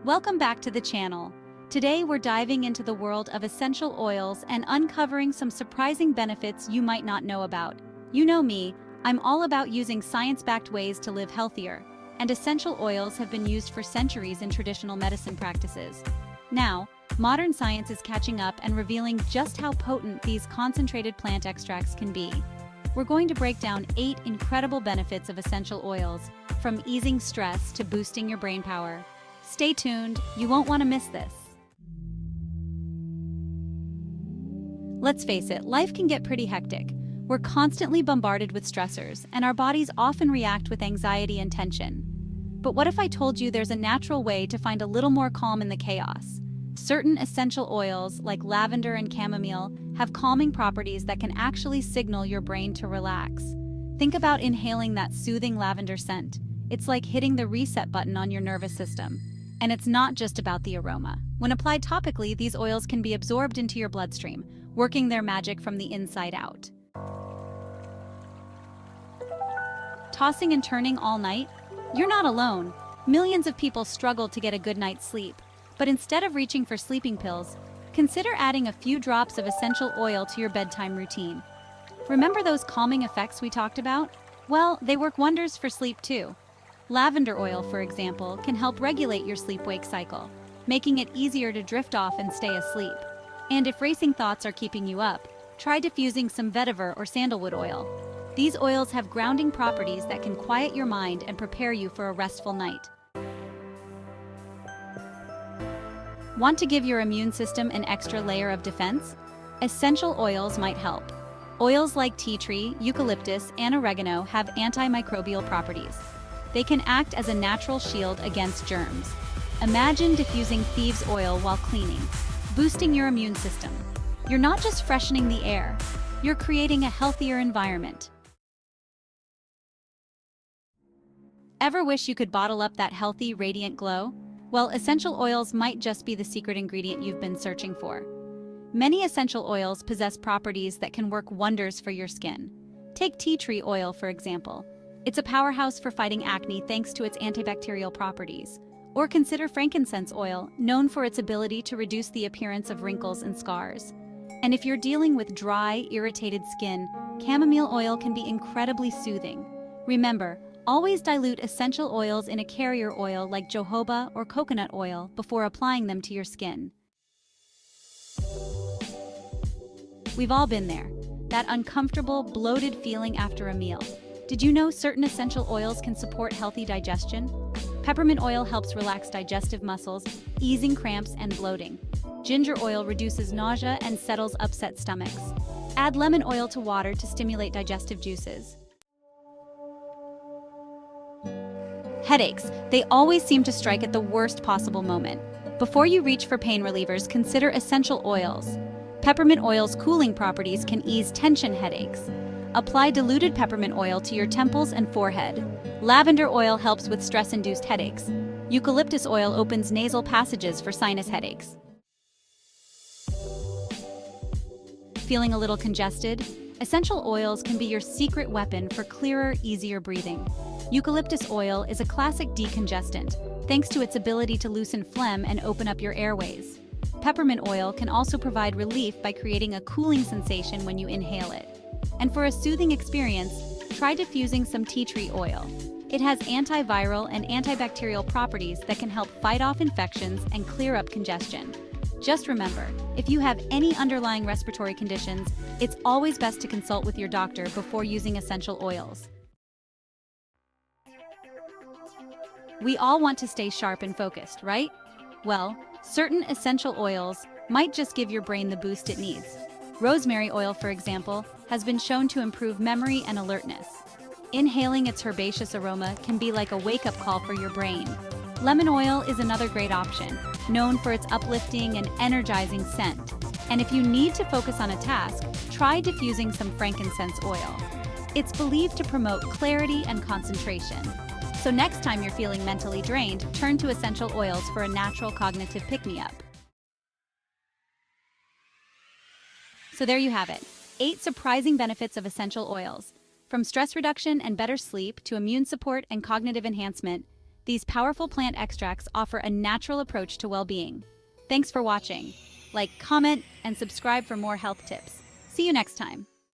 Welcome back to the channel. Today we're diving into the world of essential oils and uncovering some surprising benefits you might not know about. You know me, I'm all about using science-backed ways to live healthier, and essential oils have been used for centuries in traditional medicine practices. Now, modern science is catching up and revealing just how potent these concentrated plant extracts can be. We're going to break down 8 incredible benefits of essential oils, from easing stress to boosting your brain power. Stay tuned, you won't want to miss this. Let's face it, life can get pretty hectic. We're constantly bombarded with stressors, and our bodies often react with anxiety and tension. But what if I told you there's a natural way to find a little more calm in the chaos? Certain essential oils, like lavender and chamomile, have calming properties that can actually signal your brain to relax. Think about inhaling that soothing lavender scent. It's like hitting the reset button on your nervous system. And it's not just about the aroma. When applied topically, these oils can be absorbed into your bloodstream, working their magic from the inside out. Tossing and turning all night? You're not alone. Millions of people struggle to get a good night's sleep. But instead of reaching for sleeping pills, consider adding a few drops of essential oil to your bedtime routine. Remember those calming effects we talked about? Well, they work wonders for sleep too. Lavender oil, for example, can help regulate your sleep-wake cycle, making it easier to drift off and stay asleep. And if racing thoughts are keeping you up, try diffusing some vetiver or sandalwood oil. These oils have grounding properties that can quiet your mind and prepare you for a restful night. Want to give your immune system an extra layer of defense? Essential oils might help. Oils like tea tree, eucalyptus, and oregano have antimicrobial properties. They can act as a natural shield against germs. Imagine diffusing thieves' oil while cleaning, boosting your immune system. You're not just freshening the air, you're creating a healthier environment. Ever wish you could bottle up that healthy, radiant glow? Well, essential oils might just be the secret ingredient you've been searching for. Many essential oils possess properties that can work wonders for your skin. Take tea tree oil, for example. It's a powerhouse for fighting acne thanks to its antibacterial properties. Or consider frankincense oil, known for its ability to reduce the appearance of wrinkles and scars. And if you're dealing with dry, irritated skin, chamomile oil can be incredibly soothing. Remember, always dilute essential oils in a carrier oil like jojoba or coconut oil before applying them to your skin. We've all been there. That uncomfortable, bloated feeling after a meal. Did you know certain essential oils can support healthy digestion? Peppermint oil helps relax digestive muscles, easing cramps and bloating. Ginger oil reduces nausea and settles upset stomachs. Add lemon oil to water to stimulate digestive juices. Headaches, they always seem to strike at the worst possible moment. Before you reach for pain relievers, consider essential oils. Peppermint oil's cooling properties can ease tension headaches. Apply diluted peppermint oil to your temples and forehead. Lavender oil helps with stress-induced headaches. Eucalyptus oil opens nasal passages for sinus headaches. Feeling a little congested? Essential oils can be your secret weapon for clearer, easier breathing. Eucalyptus oil is a classic decongestant, thanks to its ability to loosen phlegm and open up your airways. Peppermint oil can also provide relief by creating a cooling sensation when you inhale it. And for a soothing experience, try diffusing some tea tree oil. It has antiviral and antibacterial properties that can help fight off infections and clear up congestion. Just remember, if you have any underlying respiratory conditions, it's always best to consult with your doctor before using essential oils. We all want to stay sharp and focused, right? Well, certain essential oils might just give your brain the boost it needs. Rosemary oil, for example, has been shown to improve memory and alertness. Inhaling its herbaceous aroma can be like a wake-up call for your brain. Lemon oil is another great option, known for its uplifting and energizing scent. And if you need to focus on a task, try diffusing some frankincense oil. It's believed to promote clarity and concentration. So next time you're feeling mentally drained, turn to essential oils for a natural cognitive pick-me-up. So there you have it, 8 surprising benefits of essential oils. From stress reduction and better sleep to immune support and cognitive enhancement, These powerful plant extracts offer a natural approach to well-being. Thanks for watching. Like, comment, and subscribe for more health tips. See you next time.